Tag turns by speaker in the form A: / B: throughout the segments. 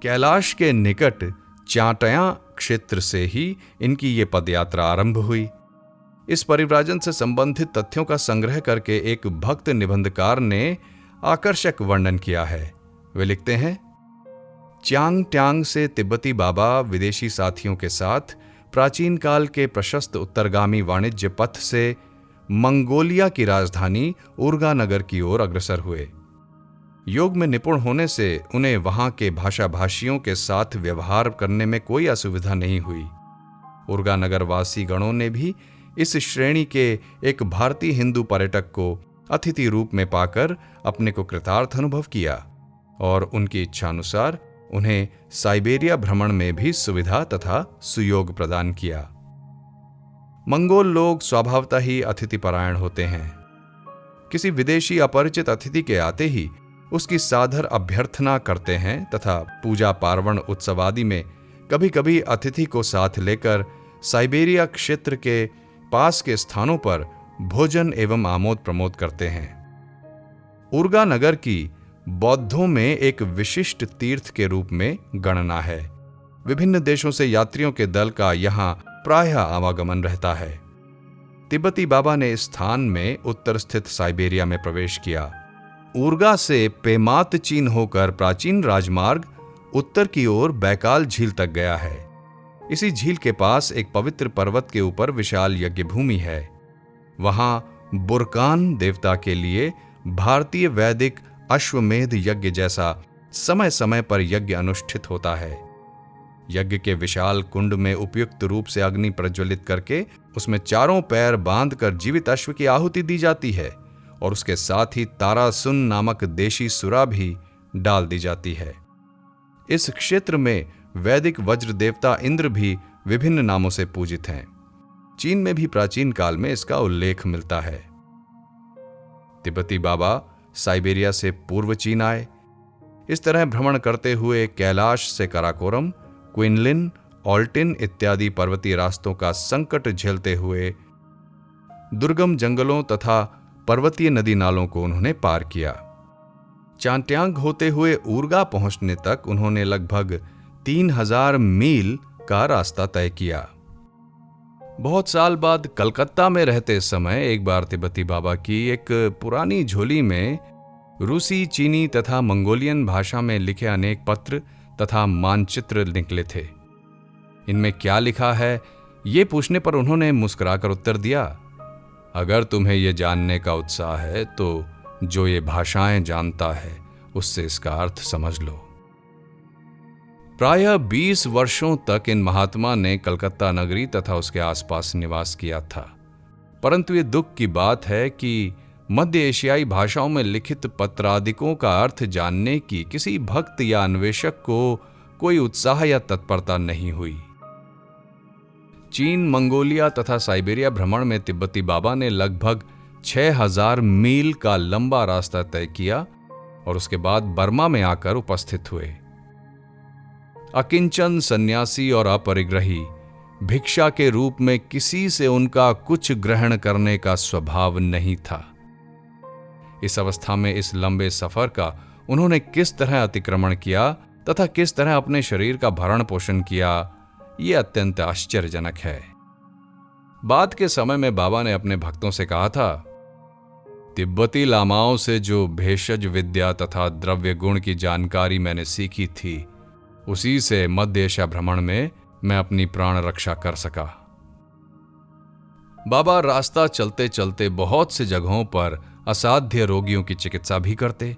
A: कैलाश के निकट चांटया क्षेत्र से ही इनकी ये पदयात्रा आरंभ हुई। इस परिव्राजन से संबंधित तथ्यों का संग्रह करके एक भक्त निबंधकार ने आकर्षक वर्णन किया है। वे लिखते हैं, चांगट्यांग से तिब्बती बाबा विदेशी साथियों के साथ प्राचीन काल के प्रशस्त उत्तरगामी वाणिज्य पथ से मंगोलिया की राजधानी उर्गा नगर की ओर अग्रसर हुए। योग में निपुण होने से उन्हें वहां के भाषा भाषियों के साथ व्यवहार करने में कोई असुविधा नहीं हुई। उर्गा नगर वासी गणों ने भी इस श्रेणी के एक भारतीय हिंदू पर्यटक को अतिथि रूप में पाकर अपने को कृतार्थ अनुभव किया और उनकी इच्छानुसार उन्हें साइबेरिया भ्रमण में भी सुविधा तथा सुयोग प्रदान किया। मंगोल लोग स्वभावतः ही अतिथिपरायण होते हैं। किसी विदेशी अपरिचित अतिथि के आते ही उसकी सादर अभ्यर्थना करते हैं तथा पूजा पार्वण उत्सव आदि में कभी कभी अतिथि को साथ लेकर साइबेरिया क्षेत्र के पास के स्थानों पर भोजन एवं आमोद प्रमोद करते हैं। उर्गा नगर की बौद्धों में एक विशिष्ट तीर्थ के रूप में गणना है। विभिन्न देशों से यात्रियों के दल का यहाँ प्रायः आवागमन रहता है। तिब्बती बाबा ने इस स्थान में उत्तर स्थित साइबेरिया में प्रवेश किया। उर्गा से पेमात चीन होकर प्राचीन राजमार्ग उत्तर की ओर बैकाल झील तक गया है। इसी झील के पास एक पवित्र पर्वत के ऊपर विशाल यज्ञ भूमि है। वहां बुरकान देवता के लिए भारतीय वैदिक अश्वमेध यज्ञ जैसा समय समय पर यज्ञ अनुष्ठित होता है। यज्ञ के विशाल कुंड में उपयुक्त रूप से अग्नि प्रज्वलित करके उसमें चारों पैर बांधकर जीवित अश्व की आहुति दी जाती है और उसके साथ ही तारासुन नामक देशी सुरा भी डाल दी जाती है। इस क्षेत्र में वैदिक वज्र देवता इंद्र भी विभिन्न नामों से पूजित हैं। चीन में भी प्राचीन काल में इसका उल्लेख मिलता है। तिब्बती बाबा साइबेरिया से पूर्व चीन आए। इस तरह भ्रमण करते हुए कैलाश से कराकोरम, क्विनलिन, ऑल्टिन इत्यादि पर्वतीय रास्तों का संकट झेलते हुए दुर्गम जंगलों तथा पर्वतीय नदी नालों को उन्होंने पार किया। चांट्यांग होते हुए उर्गा पहुंचने तक उन्होंने लगभग 3000 मील का रास्ता तय किया। बहुत साल बाद कलकत्ता में रहते समय एक बार तिब्बती बाबा की एक पुरानी झोली में रूसी, चीनी तथा मंगोलियन भाषा में लिखे अनेक पत्र तथा मानचित्र निकले थे। इनमें क्या लिखा है, ये पूछने पर उन्होंने मुस्कुराकर उत्तर दिया, अगर तुम्हें यह जानने का उत्साह है तो जो ये भाषाएं जानता है उससे इसका अर्थ समझ लो। प्रायः 20 वर्षों तक इन महात्मा ने कलकत्ता नगरी तथा उसके आसपास निवास किया था, परंतु ये दुख की बात है कि मध्य एशियाई भाषाओं में लिखित पत्रादिकों का अर्थ जानने की किसी भक्त या अन्वेषक को कोई उत्साह या तत्परता नहीं हुई। चीन, मंगोलिया तथा साइबेरिया भ्रमण में तिब्बती बाबा ने लगभग 6000 मील का लंबा रास्ता तय किया और उसके बाद बर्मा में आकर उपस्थित हुए। अकिंचन सन्यासी और अपरिग्रही, भिक्षा के रूप में किसी से उनका कुछ ग्रहण करने का स्वभाव नहीं था। इस अवस्था में इस लंबे सफर का उन्होंने किस तरह अतिक्रमण किया तथा किस तरह अपने शरीर का भरण पोषण किया, यह अत्यंत आश्चर्यजनक है। बाद के समय में बाबा ने अपने भक्तों से कहा था, तिब्बती लामाओं से जो भेषज विद्या तथा द्रव्य गुण की जानकारी मैंने सीखी थी, उसी से मध्य एशिया भ्रमण में मैं अपनी प्राण रक्षा कर सका। बाबा रास्ता चलते चलते बहुत से जगहों पर असाध्य रोगियों की चिकित्सा भी करते।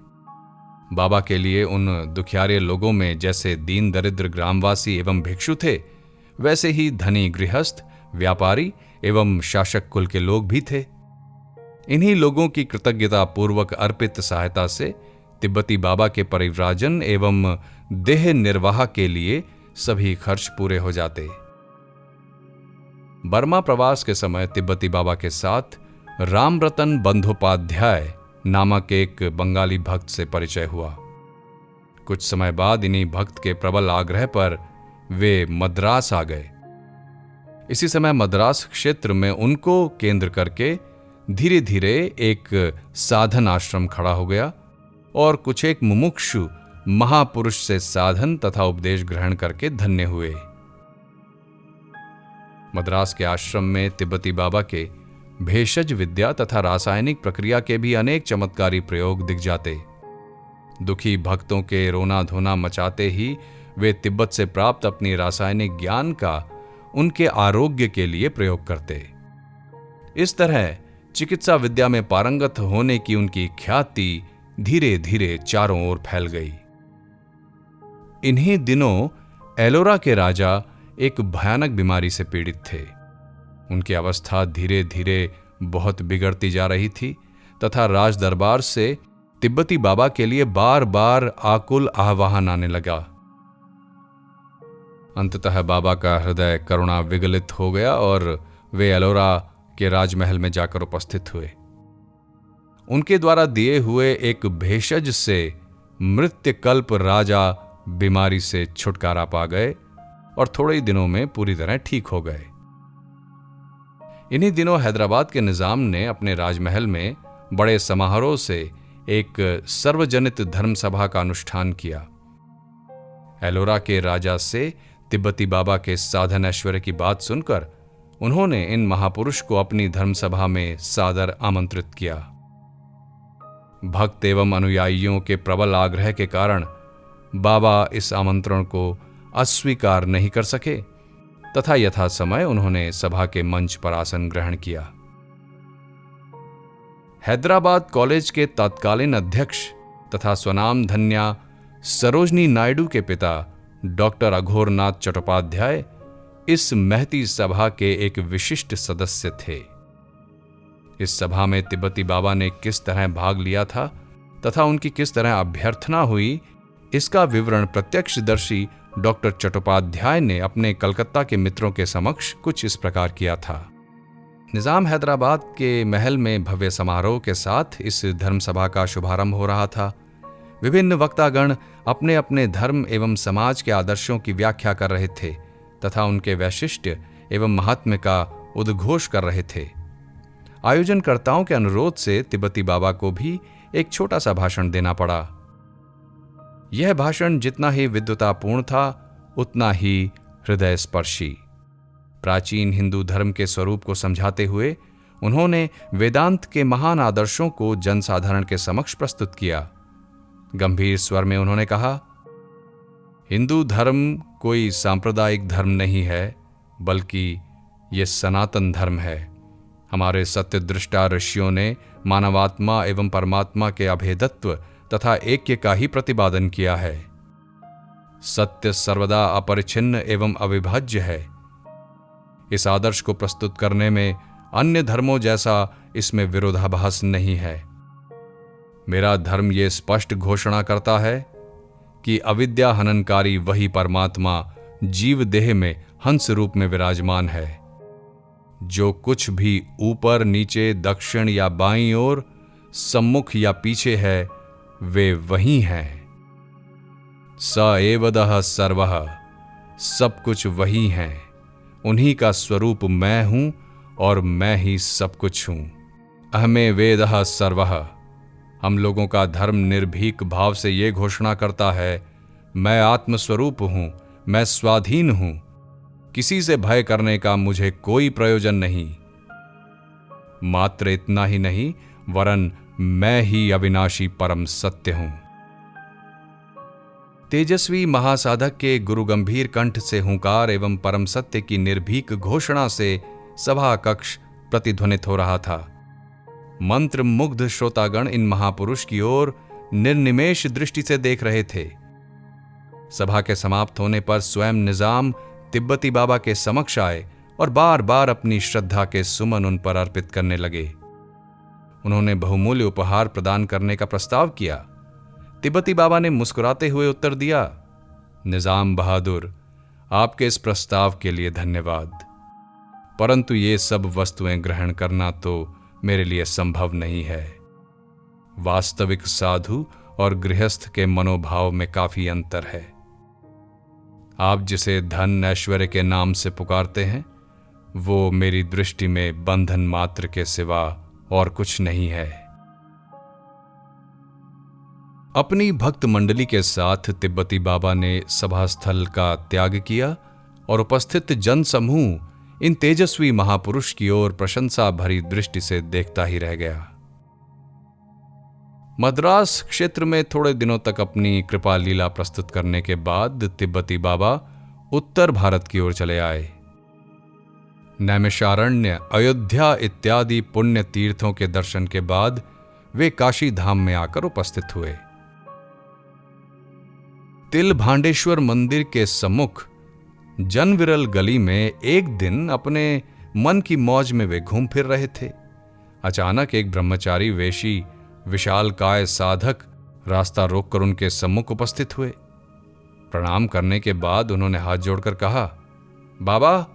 A: बाबा के लिए उन दुखियारे लोगों में जैसे दीन दरिद्र ग्रामवासी एवं भिक्षु थे, वैसे ही धनी गृहस्थ, व्यापारी एवं शासक कुल के लोग भी थे। इन्हीं लोगों की कृतज्ञता पूर्वक अर्पित सहायता से तिब्बती बाबा के परिव्राजन एवं देह निर्वाह के लिए सभी खर्च पूरे हो जाते। बर्मा प्रवास के समय तिब्बती बाबा के साथ रामरतन बंदोपाध्याय नामक एक बंगाली भक्त से परिचय हुआ। कुछ समय बाद इन्हीं भक्त के प्रबल आग्रह पर वे मद्रास आ गए। इसी समय मद्रास क्षेत्र में उनको केंद्र करके धीरे धीरे एक साधन आश्रम खड़ा हो गया और कुछ एक मुमुक्षु महापुरुष से साधन तथा उपदेश ग्रहण करके धन्य हुए। मद्रास के आश्रम में तिब्बती बाबा के भेषज विद्या तथा रासायनिक प्रक्रिया के भी अनेक चमत्कारी प्रयोग दिख जाते। दुखी भक्तों के रोना धोना मचाते ही वे तिब्बत से प्राप्त अपनी रासायनिक ज्ञान का उनके आरोग्य के लिए प्रयोग करते। इस तरह चिकित्सा विद्या में पारंगत होने की उनकी ख्याति धीरे धीरे चारों ओर फैल गई। इन्हीं दिनों एलोरा के राजा एक भयानक बीमारी से पीड़ित थे। उनकी अवस्था धीरे धीरे बहुत बिगड़ती जा रही थी तथा राज दरबार से तिब्बती बाबा के लिए बार बार आकुल आह्वान आने लगा। अंततः बाबा का हृदय करुणा विगलित हो गया और वे एलोरा के राजमहल में जाकर उपस्थित हुए। उनके द्वारा दिए हुए एक भेषज से मृत्यकल्प राजा बीमारी से छुटकारा पा गए और थोड़े ही दिनों में पूरी तरह ठीक हो गए। इन्हीं दिनों हैदराबाद के निजाम ने अपने राजमहल में बड़े समारोह से एक सर्वजनित धर्मसभा का अनुष्ठान किया। एलोरा के राजा से तिब्बती बाबा के साधन ऐश्वर्य की बात सुनकर उन्होंने इन महापुरुष को अपनी धर्मसभा में सादर आमंत्रित किया। भक्त एवं अनुयायियों के प्रबल आग्रह के कारण बाबा इस आमंत्रण को अस्वीकार नहीं कर सके तथा यथा समय उन्होंने सभा के मंच पर आसन ग्रहण किया। हैदराबाद कॉलेज के तत्कालीन अध्यक्ष तथा स्वनाम धन्या सरोजनी नायडू के पिता डॉक्टर अघोरनाथ चट्टोपाध्याय इस महती सभा के एक विशिष्ट सदस्य थे। इस सभा में तिब्बती बाबा ने किस तरह भाग लिया था तथा उनकी किस तरह अभ्यर्थना हुई, इसका विवरण प्रत्यक्षदर्शी डॉक्टर चट्टोपाध्याय ने अपने कलकत्ता के मित्रों के समक्ष कुछ इस प्रकार किया था। निजाम हैदराबाद के महल में भव्य समारोह के साथ इस धर्मसभा का शुभारंभ हो रहा था। विभिन्न वक्तागण अपने अपने धर्म एवं समाज के आदर्शों की व्याख्या कर रहे थे तथा उनके वैशिष्ट्य एवं महात्म्य का उद्घोष कर रहे थे। आयोजनकर्ताओं के अनुरोध से तिब्बती बाबा को भी एक छोटा सा भाषण देना पड़ा। यह भाषण जितना ही विद्वतापूर्ण था उतना ही हृदय स्पर्शी। प्राचीन हिंदू धर्म के स्वरूप को समझाते हुए उन्होंने वेदांत के महान आदर्शों को जनसाधारण के समक्ष प्रस्तुत किया। गंभीर स्वर में उन्होंने कहा, हिंदू धर्म कोई सांप्रदायिक धर्म नहीं है, बल्कि यह सनातन धर्म है। हमारे सत्यदृष्टा ऋषियों ने मानवात्मा एवं परमात्मा के अभेदत्व तथा ऐक्य का ही प्रतिपादन किया है। सत्य सर्वदा अपरिच्छिन्न एवं अविभाज्य है। इस आदर्श को प्रस्तुत करने में अन्य धर्मों जैसा इसमें विरोधाभास नहीं है। मेरा धर्म ये स्पष्ट घोषणा करता है कि अविद्या हननकारी वही परमात्मा जीव देह में हंस रूप में विराजमान है। जो कुछ भी ऊपर नीचे दक्षिण या बाईं ओर सम्मुख या पीछे है वे वही हैं। स एवदः सर्वः, सब कुछ वही हैं। उन्हीं का स्वरूप मैं हूं और मैं ही सब कुछ हूं। अहमे वेदः सर्वः, हम लोगों का धर्म निर्भीक भाव से ये घोषणा करता है, मैं आत्मस्वरूप हूं, मैं स्वाधीन हूं, किसी से भय करने का मुझे कोई प्रयोजन नहीं। मात्र इतना ही नहीं, वरन मैं ही अविनाशी परम सत्य हूं। तेजस्वी महासाधक के गुरु गंभीर कंठ से हुंकार एवं परम सत्य की निर्भीक घोषणा से सभा कक्ष प्रतिध्वनित हो रहा था। मंत्र मुग्ध श्रोतागण इन महापुरुष की ओर निर्निमेष दृष्टि से देख रहे थे। सभा के समाप्त होने पर स्वयं निजाम तिब्बती बाबा के समक्ष आए और बार बार अपनी श्रद्धा के सुमन उन पर अर्पित करने लगे। उन्होंने बहुमूल्य उपहार प्रदान करने का प्रस्ताव किया। तिब्बती बाबा ने मुस्कुराते हुए उत्तर दिया, निजाम बहादुर, आपके इस प्रस्ताव के लिए धन्यवाद, परंतु ये सब वस्तुएं ग्रहण करना तो मेरे लिए संभव नहीं है। वास्तविक साधु और गृहस्थ के मनोभाव में काफी अंतर है। आप जिसे धन ऐश्वर्य के नाम से पुकारते हैं, वो मेरी दृष्टि में बंधन मात्र के सिवा और कुछ नहीं है। अपनी भक्त मंडली के साथ तिब्बती बाबा ने सभा स्थल का त्याग किया और उपस्थित जन समूह इन तेजस्वी महापुरुष की ओर प्रशंसा भरी दृष्टि से देखता ही रह गया। मद्रास क्षेत्र में थोड़े दिनों तक अपनी कृपा लीला प्रस्तुत करने के बाद तिब्बती बाबा उत्तर भारत की ओर चले आए। नैमिषारण्य, अयोध्या इत्यादि पुण्य तीर्थों के दर्शन के बाद वे काशी धाम में आकर उपस्थित हुए। तिलभांडेश्वर मंदिर के सम्मुख जनविरल गली में एक दिन अपने मन की मौज में वे घूम फिर रहे थे। अचानक एक ब्रह्मचारी वेशी विशालकाय साधक रास्ता रोककर उनके सम्मुख उपस्थित हुए। प्रणाम करने के बाद उन्होंने हाथ जोड़कर कहा, बाबा,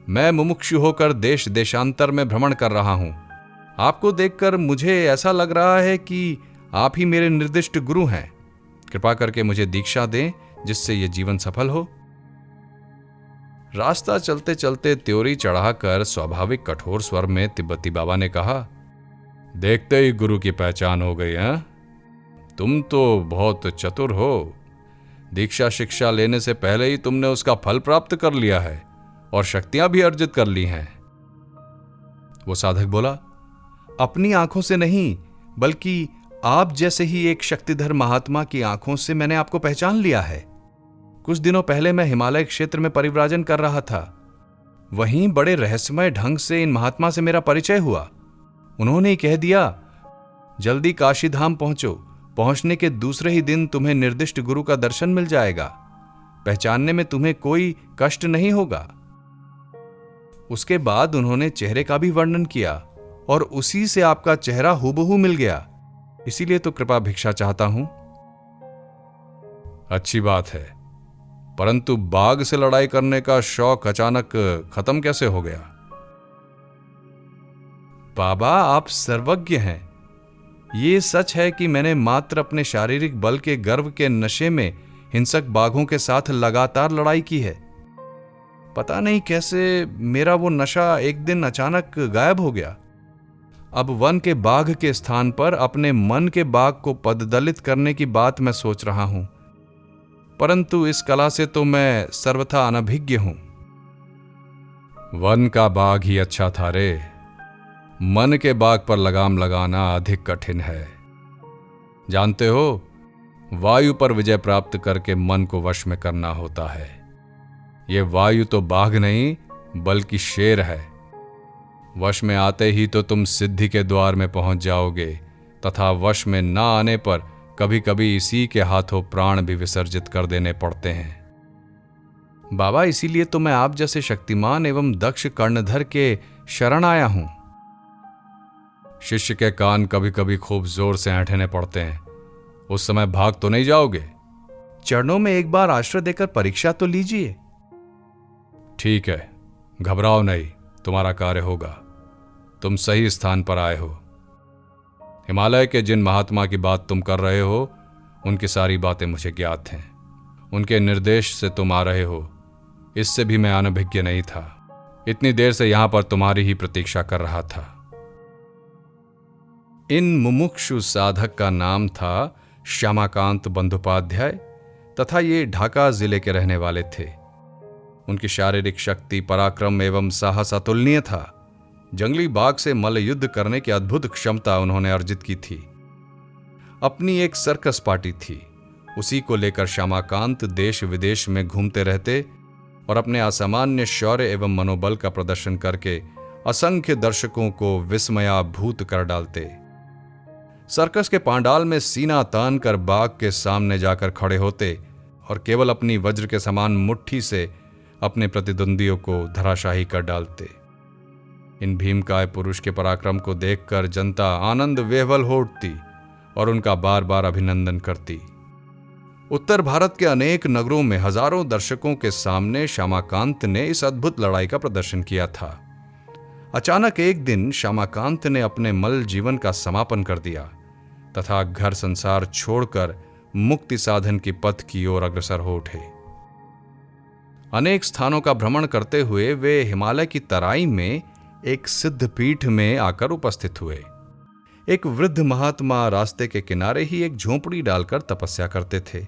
A: मैं मुमुक्षु होकर देश देशांतर में भ्रमण कर रहा हूं। आपको देखकर मुझे ऐसा लग रहा है कि आप ही मेरे निर्दिष्ट गुरु हैं। कृपा करके मुझे दीक्षा दें जिससे यह जीवन सफल हो। रास्ता चलते चलते त्योरी चढ़ाकर स्वाभाविक कठोर स्वर में तिब्बती बाबा ने कहा, देखते ही गुरु की पहचान हो गई है। तुम तो बहुत चतुर हो। दीक्षा शिक्षा लेने से पहले ही तुमने उसका फल प्राप्त कर लिया है और शक्तियां भी अर्जित कर ली हैं। वो साधक बोला, अपनी आंखों से नहीं बल्कि आप जैसे ही एक शक्तिधर महात्मा की आंखों से मैंने आपको पहचान लिया है। कुछ दिनों पहले मैं हिमालय क्षेत्र में परिव्राजन कर रहा था। वहीं बड़े रहस्यमय ढंग से इन महात्मा से मेरा परिचय हुआ। उन्होंने ही कह दिया, जल्दी काशी धाम पहुंचो। पहुंचने के दूसरे ही दिन तुम्हें निर्दिष्ट गुरु का दर्शन मिल जाएगा। पहचानने में तुम्हें कोई कष्ट नहीं होगा। उसके बाद उन्होंने चेहरे का भी वर्णन किया और उसी से आपका चेहरा हूबहू मिल गया। इसीलिए तो कृपा भिक्षा चाहता हूं। अच्छी बात है, परंतु बाघ से लड़ाई करने का शौक अचानक खत्म कैसे हो गया? बाबा, आप सर्वज्ञ हैं। ये सच है कि मैंने मात्र अपने शारीरिक बल के गर्व के नशे में हिंसक बाघों के साथ लगातार लड़ाई की है। पता नहीं कैसे मेरा वो नशा एक दिन अचानक गायब हो गया। अब वन के बाघ के स्थान पर अपने मन के बाघ को पददलित करने की बात मैं सोच रहा हूं, परंतु इस कला से तो मैं सर्वथा अनभिज्ञ हूं। वन का बाघ ही अच्छा था रे। मन के बाघ पर लगाम लगाना अधिक कठिन है। जानते हो, वायु पर विजय प्राप्त करके मन को वश में करना होता है। यह वायु तो बाघ नहीं बल्कि शेर है। वश में आते ही तो तुम सिद्धि के द्वार में पहुंच जाओगे, तथा वश में ना आने पर कभी कभी इसी के हाथों प्राण भी विसर्जित कर देने पड़ते हैं। बाबा, इसीलिए तो मैं आप जैसे शक्तिमान एवं दक्ष कर्णधर के शरण आया हूं। शिष्य के कान कभी कभी खूब जोर से ऐंठने पड़ते हैं। उस समय भाग तो नहीं जाओगे? चरणों में एक बार आश्रय देकर परीक्षा तो लीजिए। ठीक है, घबराओ नहीं, तुम्हारा कार्य होगा। तुम सही स्थान पर आए हो। हिमालय के जिन महात्मा की बात तुम कर रहे हो, उनकी सारी बातें मुझे ज्ञात हैं। उनके निर्देश से तुम आ रहे हो, इससे भी मैं अनभिज्ञ नहीं था। इतनी देर से यहां पर तुम्हारी ही प्रतीक्षा कर रहा था। इन मुमुक्षु साधक का नाम था श्यामाकांत बंदोपाध्याय तथा ये ढाका जिले के रहने वाले थे। उनकी शारीरिक शक्ति, पराक्रम एवं साहस अतुलनीय था। जंगली बाघ से मल्ल युद्ध करने की अद्भुत क्षमता उन्होंने अर्जित की थी। अपनी एक सर्कस पार्टी थी, उसी को लेकर श्यामाकांत देश विदेश में घूमते रहते और अपने असामान्य शौर्य एवं मनोबल का प्रदर्शन करके असंख्य दर्शकों को विस्मयाभूत कर डालते। सर्कस के पांडाल में सीना तान कर बाघ के सामने जाकर खड़े होते और केवल अपनी वज्र के समान मुट्ठी से अपने प्रतिद्वंदियों को धराशाही कर डालते। इन भीमकाय पुरुष के पराक्रम को देखकर जनता आनंद विह्वल हो उठती और उनका बार बार अभिनंदन करती। उत्तर भारत के अनेक नगरों में हजारों दर्शकों के सामने श्यामाकांत ने इस अद्भुत लड़ाई का प्रदर्शन किया था। अचानक एक दिन श्यामाकांत ने अपने मल जीवन का समापन कर दिया तथा घर संसार छोड़कर मुक्ति साधन की पथ की ओर अग्रसर हो उठे। अनेक स्थानों का भ्रमण करते हुए वे हिमालय की तराई में एक सिद्ध पीठ में आकर उपस्थित हुए। एक वृद्ध महात्मा रास्ते के किनारे ही एक झोंपड़ी डालकर तपस्या करते थे।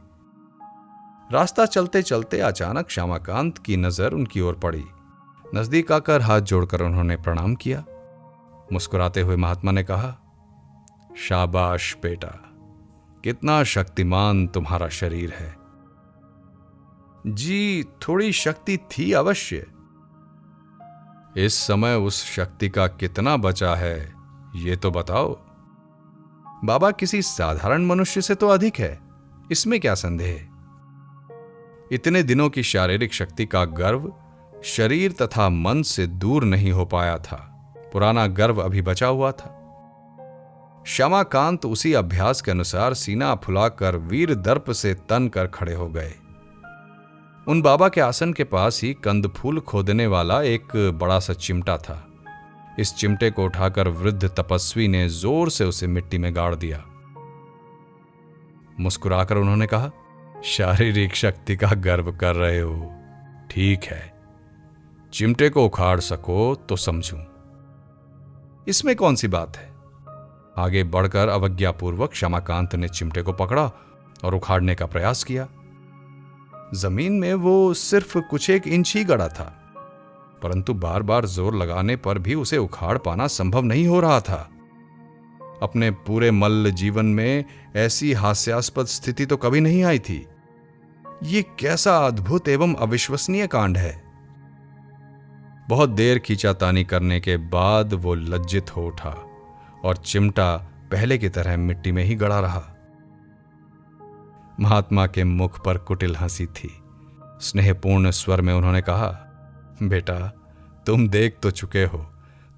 A: रास्ता चलते चलते अचानक श्यामाकांत की नजर उनकी ओर पड़ी। नजदीक आकर हाथ जोड़कर उन्होंने प्रणाम किया। मुस्कुराते हुए महात्मा ने कहा, शाबाश बेटा, कितना शक्तिमान तुम्हारा शरीर है। जी, थोड़ी शक्ति थी अवश्य। इस समय उस शक्ति का कितना बचा है ये तो बताओ। बाबा, किसी साधारण मनुष्य से तो अधिक है, इसमें क्या संदेह। इतने दिनों की शारीरिक शक्ति का गर्व शरीर तथा मन से दूर नहीं हो पाया था। पुराना गर्व अभी बचा हुआ था। श्यामाकांत उसी अभ्यास के अनुसार सीना फुलाकर वीर दर्प से तन कर खड़े हो गए। उन बाबा के आसन के पास ही कंद फूल खोदने वाला एक बड़ा सा चिमटा था। इस चिमटे को उठाकर वृद्ध तपस्वी ने जोर से उसे मिट्टी में गाड़ दिया। मुस्कुराकर उन्होंने कहा, शारीरिक शक्ति का गर्व कर रहे हो, ठीक है, चिमटे को उखाड़ सको तो समझूं, इसमें कौन सी बात है। आगे बढ़कर अवज्ञापूर्वक श्यामाकांत ने चिमटे को पकड़ा और उखाड़ने का प्रयास किया। जमीन में वो सिर्फ कुछ एक इंच ही गड़ा था, परंतु बार बार जोर लगाने पर भी उसे उखाड़ पाना संभव नहीं हो रहा था। अपने पूरे मल्ल जीवन में ऐसी हास्यास्पद स्थिति तो कभी नहीं आई थी। ये कैसा अद्भुत एवं अविश्वसनीय कांड है। बहुत देर खींचातानी करने के बाद वो लज्जित हो उठा और चिमटा पहले की तरह मिट्टी में ही गड़ा रहा। महात्मा के मुख पर कुटिल हंसी थी। स्नेहपूर्ण स्वर में उन्होंने कहा, बेटा, तुम देख तो चुके हो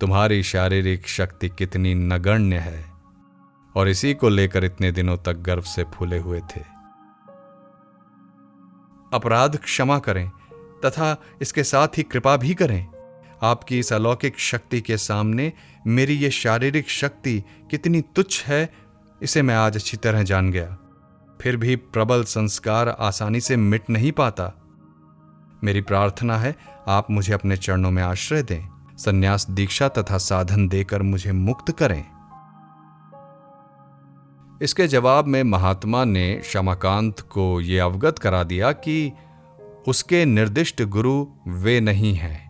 A: तुम्हारी शारीरिक शक्ति कितनी नगण्य है, और इसी को लेकर इतने दिनों तक गर्व से फूले हुए थे। अपराध क्षमा करें तथा इसके साथ ही कृपा भी करें। आपकी इस अलौकिक शक्ति के सामने मेरी ये शारीरिक शक्ति कितनी तुच्छ है, इसे मैं आज अच्छी तरह जान गया। फिर भी प्रबल संस्कार आसानी से मिट नहीं पाता। मेरी प्रार्थना है आप मुझे अपने चरणों में आश्रय दें, संन्यास दीक्षा तथा साधन देकर मुझे मुक्त करें। इसके जवाब में महात्मा ने श्यामाकांत को यह अवगत करा दिया कि उसके निर्दिष्ट गुरु वे नहीं हैं।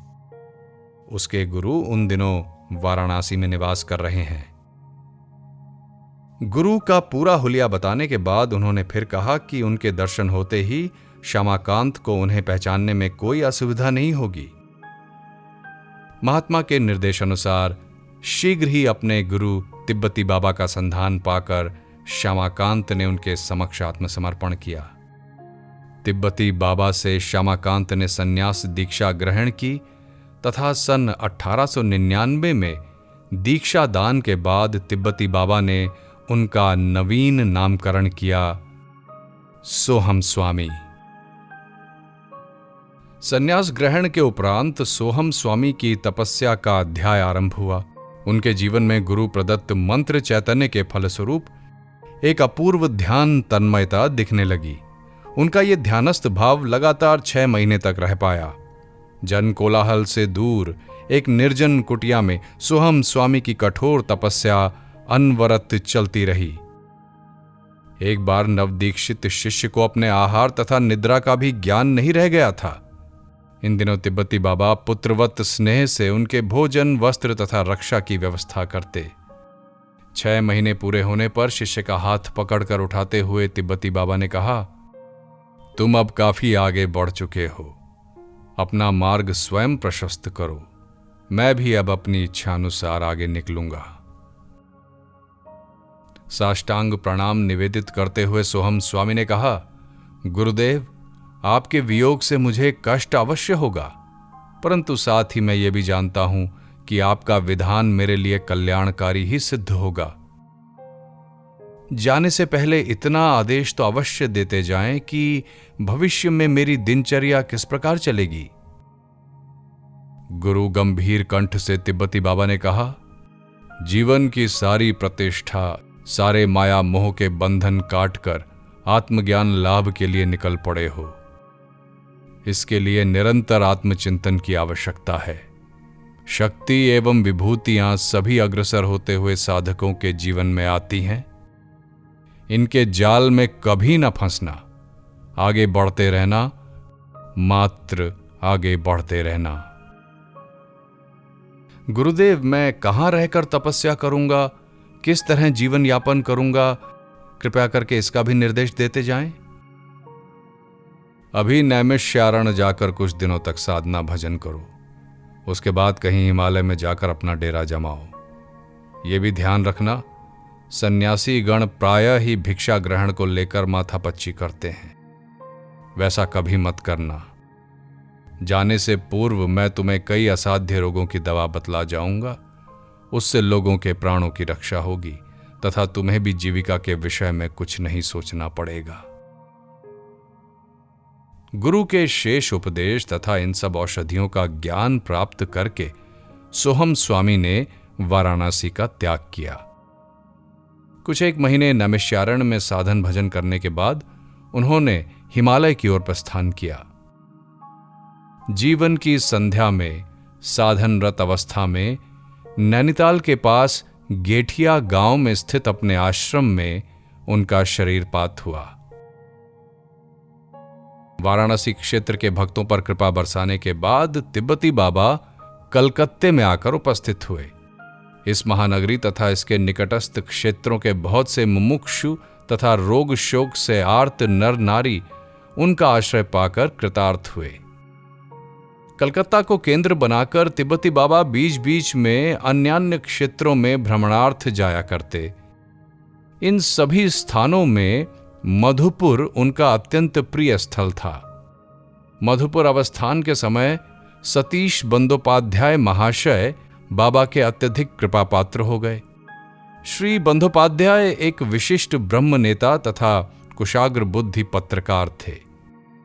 A: उसके गुरु उन दिनों वाराणसी में निवास कर रहे हैं। गुरु का पूरा हुलिया बताने के बाद उन्होंने फिर कहा कि उनके दर्शन होते ही श्यामाकांत को उन्हें पहचानने में कोई असुविधा नहीं होगी। महात्मा के निर्देशानुसार शीघ्र ही अपने गुरु तिब्बती बाबा का संधान पाकर श्यामाकांत ने उनके समक्ष आत्मसमर्पण किया। तिब्बती बाबा से श्यामाकांत ने संन्यास दीक्षा ग्रहण की तथा सन 1899 में दीक्षा दान के बाद तिब्बती बाबा ने उनका नवीन नामकरण किया, सोहम स्वामी। संन्यास ग्रहण के उपरांत सोहम स्वामी की तपस्या का अध्याय आरंभ हुआ। उनके जीवन में गुरु प्रदत्त मंत्र चैतन्य के फलस्वरूप एक अपूर्व ध्यान तन्मयता दिखने लगी। उनका यह ध्यानस्थ भाव लगातार 6 महीने तक रह पाया। जन कोलाहल से दूर एक निर्जन कुटिया में सोहम स्वामी की कठोर तपस्या अनवरत चलती रही। एक बार नवदीक्षित शिष्य को अपने आहार तथा निद्रा का भी ज्ञान नहीं रह गया था। इन दिनों तिब्बती बाबा पुत्रवत स्नेह से उनके भोजन, वस्त्र तथा रक्षा की व्यवस्था करते। 6 महीने पूरे होने पर शिष्य का हाथ पकड़कर उठाते हुए तिब्बती बाबा ने कहा, तुम अब काफी आगे बढ़ चुके हो, अपना मार्ग स्वयं प्रशस्त करो, मैं भी अब अपनी इच्छानुसार आगे निकलूंगा। साष्टांग प्रणाम निवेदित करते हुए सोहम स्वामी ने कहा, गुरुदेव, आपके वियोग से मुझे कष्ट अवश्य होगा, परंतु साथ ही मैं ये भी जानता हूं कि आपका विधान मेरे लिए कल्याणकारी ही सिद्ध होगा। जाने से पहले इतना आदेश तो अवश्य देते जाएं कि भविष्य में मेरी दिनचर्या किस प्रकार चलेगी। गुरु गंभीर कंठ से तिब्बती बाबा ने कहा, जीवन की सारी प्रतिष्ठा, सारे माया मोह के बंधन काटकर आत्मज्ञान लाभ के लिए निकल पड़े हो। इसके लिए निरंतर आत्मचिंतन की आवश्यकता है। शक्ति एवं विभूतियां सभी अग्रसर होते हुए साधकों के जीवन में आती हैं। इनके जाल में कभी न फंसना, आगे बढ़ते रहना, मात्र आगे बढ़ते रहना। गुरुदेव, मैं कहां रहकर तपस्या करूंगा, किस तरह जीवन यापन करूंगा, कृपया करके इसका भी निर्देश देते जाएं। अभी नैमिषारण्य जाकर कुछ दिनों तक साधना भजन करो, उसके बाद कहीं हिमालय में जाकर अपना डेरा जमाओ। ये भी ध्यान रखना, सन्यासी गण प्रायः ही भिक्षा ग्रहण को लेकर माथापच्ची करते हैं। वैसा कभी मत करना। जाने से पूर्व मैं तुम्हें कई असाध्य रोगों की दवा बतला जाऊंगा। उससे लोगों के प्राणों की रक्षा होगी तथा तुम्हें भी जीविका के विषय में कुछ नहीं सोचना पड़ेगा। गुरु के शेष उपदेश तथा इन सब औषधियों का ज्ञान प्राप्त करके सोहम स्वामी ने वाराणसी का त्याग किया। कुछ एक महीने नैमिषारण्य में साधन भजन करने के बाद उन्होंने हिमालय की ओर प्रस्थान किया। जीवन की संध्या में साधनरत अवस्था में नैनीताल के पास गेठिया गांव में स्थित अपने आश्रम में उनका शरीरपात हुआ। वाराणसी क्षेत्र के भक्तों पर कृपा बरसाने के बाद तिब्बती बाबा कलकत्ते में आकर उपस्थित हुए। इस महानगरी तथा इसके निकटस्थ क्षेत्रों के बहुत से मुमुक्षु तथा रोग शोक से आर्त नर नारी उनका आश्रय पाकर कृतार्थ हुए। कलकत्ता को केंद्र बनाकर तिब्बती बाबा बीच बीच में अन्यान्य क्षेत्रों में भ्रमणार्थ जाया करते। इन सभी स्थानों में मधुपुर उनका अत्यंत प्रिय स्थल था। मधुपुर अवस्थान के समय सतीश बंदोपाध्याय महाशय बाबा के अत्यधिक कृपापात्र हो गए। श्री बंदोपाध्याय एक विशिष्ट ब्रह्म नेता तथा कुशाग्र बुद्धि पत्रकार थे।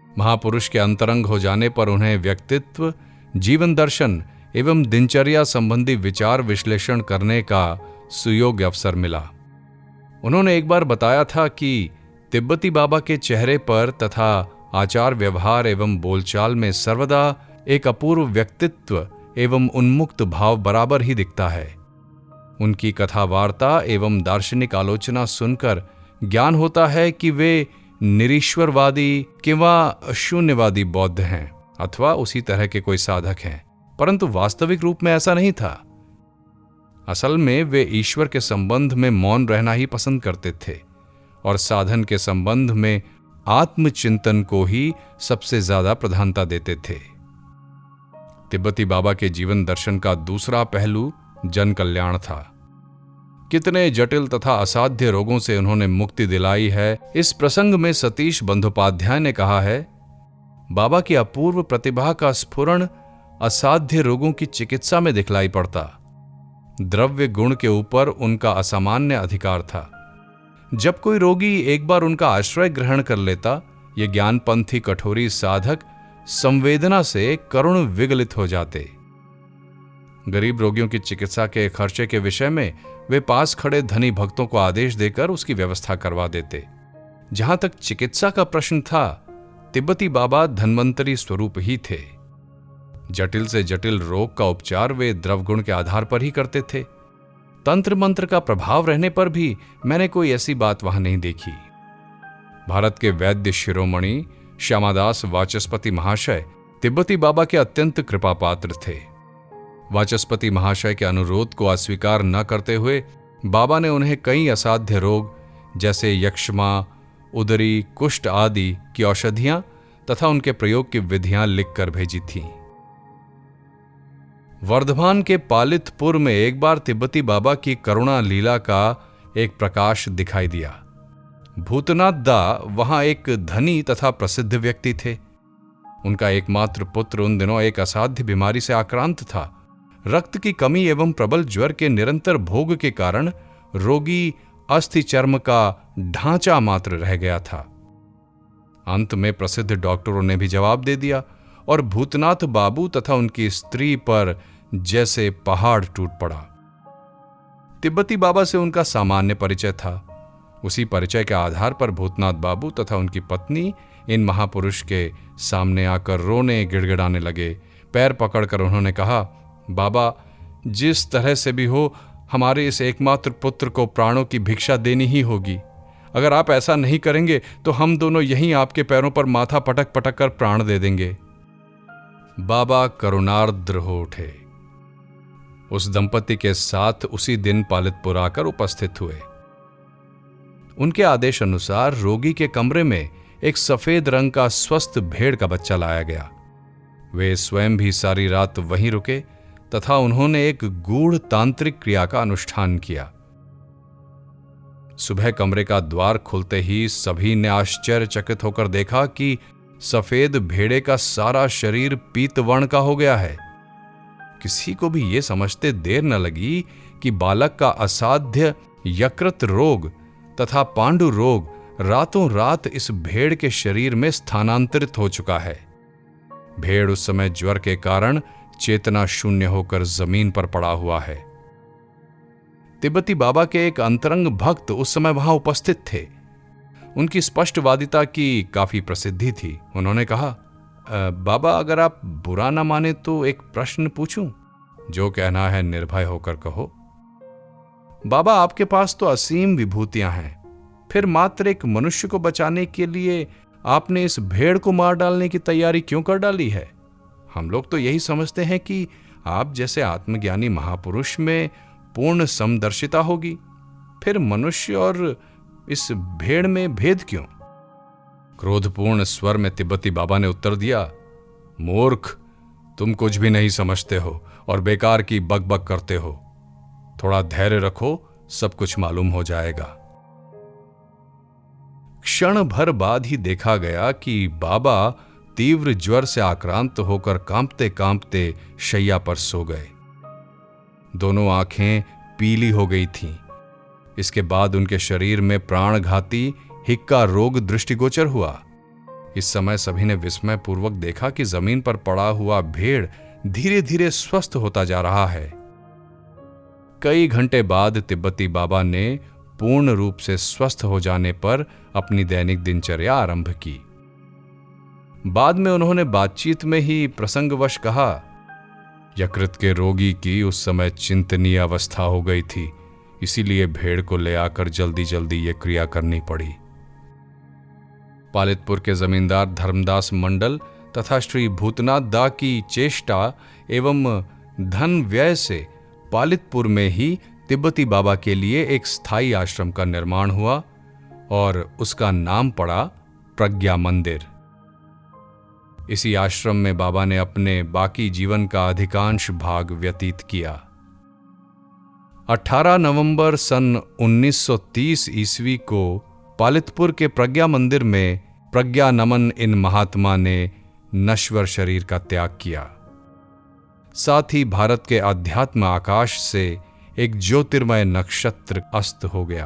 A: महापुरुष के अंतरंग हो जाने पर उन्हें व्यक्तित्व, जीवन दर्शन एवं दिनचर्या संबंधी विचार विश्लेषण करने का सुयोग्य अवसर मिला। उन्होंने एक बार बताया था कि तिब्बती बाबा के चेहरे पर तथा आचार व्यवहार एवं बोलचाल में सर्वदा एक अपूर्व व्यक्तित्व एवं उन्मुक्त भाव बराबर ही दिखता है। उनकी कथा वार्ता एवं दार्शनिक आलोचना सुनकर ज्ञान होता है कि वे निरीश्वरवादी किंवा शून्यवादी बौद्ध हैं अथवा उसी तरह के कोई साधक हैं, परंतु वास्तविक रूप में ऐसा नहीं था। असल में वे ईश्वर के संबंध में मौन रहना ही पसंद करते थे और साधन के संबंध में आत्मचिंतन को ही सबसे ज्यादा प्रधानता देते थे। तिब्बती बाबा के जीवन दर्शन का दूसरा पहलू जन कल्याण था। कितने जटिल तथा असाध्य रोगों से उन्होंने मुक्ति दिलाई है। इस प्रसंग में सतीश बंदोपाध्याय ने कहा है, बाबा की अपूर्व प्रतिभा का स्फुरण असाध्य रोगों की चिकित्सा में दिखलाई पड़ता। द्रव्य गुण के ऊपर उनका असामान्य अधिकार था। जब कोई रोगी एक बार उनका आश्रय ग्रहण कर लेता, ये ज्ञानपंथी कठोरी साधक संवेदना से करुण विगलित हो जाते। गरीब रोगियों की चिकित्सा के खर्चे के विषय में वे पास खड़े धनी भक्तों को आदेश देकर उसकी व्यवस्था करवा देते। जहां तक चिकित्सा का प्रश्न था, तिब्बती बाबा धन्वंतरी स्वरूप ही थे। जटिल से जटिल रोग का उपचार वे द्रवगुण के आधार पर ही करते थे। तंत्र मंत्र का प्रभाव रहने पर भी मैंने कोई ऐसी बात वहां नहीं देखी। भारत के वैद्य शिरोमणि श्यामादास वाचस्पति महाशय तिब्बती बाबा के अत्यंत कृपापात्र थे। वाचस्पति महाशय के अनुरोध को अस्वीकार न करते हुए बाबा ने उन्हें कई असाध्य रोग जैसे यक्ष्मा, उदरी, कुष्ठ आदि की औषधियां तथा उनके प्रयोग की विधियां लिखकर भेजी थीं। वर्धमान के पालितपुर में एक बार तिब्बती बाबा की करुणा लीला का एक प्रकाश दिखाई दिया। भूतनाथ दा वहां एक धनी तथा प्रसिद्ध व्यक्ति थे। उनका एकमात्र पुत्र उन दिनों एक असाध्य बीमारी से आक्रांत था। रक्त की कमी एवं प्रबल ज्वर के निरंतर भोग के कारण रोगी अस्थि चर्म का ढांचा मात्र रह गया था। अंत में प्रसिद्ध डॉक्टरों ने भी जवाब दे दिया और भूतनाथ बाबू तथा उनकी स्त्री पर जैसे पहाड़ टूट पड़ा। तिब्बती बाबा से उनका सामान्य परिचय था। उसी परिचय के आधार पर भूतनाथ बाबू तथा उनकी पत्नी इन महापुरुष के सामने आकर रोने गिड़गिड़ाने लगे। पैर पकड़कर उन्होंने कहा, बाबा, जिस तरह से भी हो हमारे इस एकमात्र पुत्र को प्राणों की भिक्षा देनी ही होगी। अगर आप ऐसा नहीं करेंगे तो हम दोनों यहीं आपके पैरों पर माथा पटक पटक कर प्राण दे देंगे। बाबा करुणार्द्र हो उठे। उस दंपति के साथ उसी दिन पालितपुर आकर उपस्थित हुए। उनके आदेश अनुसार रोगी के कमरे में एक सफेद रंग का स्वस्थ भेड़ का बच्चा लाया गया। वे स्वयं भी सारी रात वहीं रुके तथा उन्होंने एक गूढ़ तांत्रिक क्रिया का अनुष्ठान किया। सुबह कमरे का द्वार खुलते ही सभी ने आश्चर्यचकित होकर देखा कि सफेद भेड़े का सारा शरीर पीत वर्ण का हो गया है। किसी को भी यह समझते देर न लगी कि बालक का असाध्य यकृत रोग तथा पांडु रोग रातों रात इस भेड़ के शरीर में स्थानांतरित हो चुका है। भेड़ उस समय ज्वर के कारण चेतना शून्य होकर जमीन पर पड़ा हुआ है। तिब्बती बाबा के एक अंतरंग भक्त उस समय वहां उपस्थित थे। उनकी स्पष्टवादिता की काफी प्रसिद्धि थी। उन्होंने कहा, बाबा, अगर आप बुरा ना माने तो एक प्रश्न पूछूं? जो कहना है निर्भय होकर कहो। बाबा, आपके पास तो असीम विभूतियां हैं, फिर मात्र एक मनुष्य को बचाने के लिए आपने इस भेड़ को मार डालने की तैयारी क्यों कर डाली है? हम लोग तो यही समझते हैं कि आप जैसे आत्मज्ञानी महापुरुष में पूर्ण समदर्शिता होगी, फिर मनुष्य और इस भेड़ में भेद क्यों? क्रोधपूर्ण स्वर में तिब्बती बाबा ने उत्तर दिया, मूर्ख, तुम कुछ भी नहीं समझते हो और बेकार की बकबक करते हो। थोड़ा धैर्य रखो, सब कुछ मालूम हो जाएगा। क्षण भर बाद ही देखा गया कि बाबा तीव्र ज्वर से आक्रांत होकर कांपते कांपते शैया पर सो गए। दोनों आंखें पीली हो गई थीं। इसके बाद उनके शरीर में प्राणघाती हिक्का रोग दृष्टिगोचर हुआ। इस समय सभी ने विस्मय पूर्वक देखा कि जमीन पर पड़ा हुआ भेड़ धीरे धीरे स्वस्थ होता जा रहा है। कई घंटे बाद तिब्बती बाबा ने पूर्ण रूप से स्वस्थ हो जाने पर अपनी दैनिक दिनचर्या आरंभ की। बाद में उन्होंने बातचीत में ही प्रसंगवश कहा, यकृत के रोगी की उस समय चिंतनीय अवस्था हो गई थी, इसीलिए भेड़ को ले आकर जल्दी जल्दी ये क्रिया करनी पड़ी। पालितपुर के जमींदार धर्मदास मंडल तथा श्री भूतनाथ दा की चेष्टा एवं धन व्यय से पालितपुर में ही तिब्बती बाबा के लिए एक स्थायी आश्रम का निर्माण हुआ और उसका नाम पड़ा प्रज्ञा मंदिर। इसी आश्रम में बाबा ने अपने बाकी जीवन का अधिकांश भाग व्यतीत किया। 18 नवंबर सन 1930 ईस्वी को पालितपुर के प्रज्ञा मंदिर में प्रज्ञा नमन इन महात्मा ने नश्वर शरीर का त्याग किया। साथ ही भारत के अध्यात्म आकाश से एक ज्योतिर्मय नक्षत्र अस्त हो गया।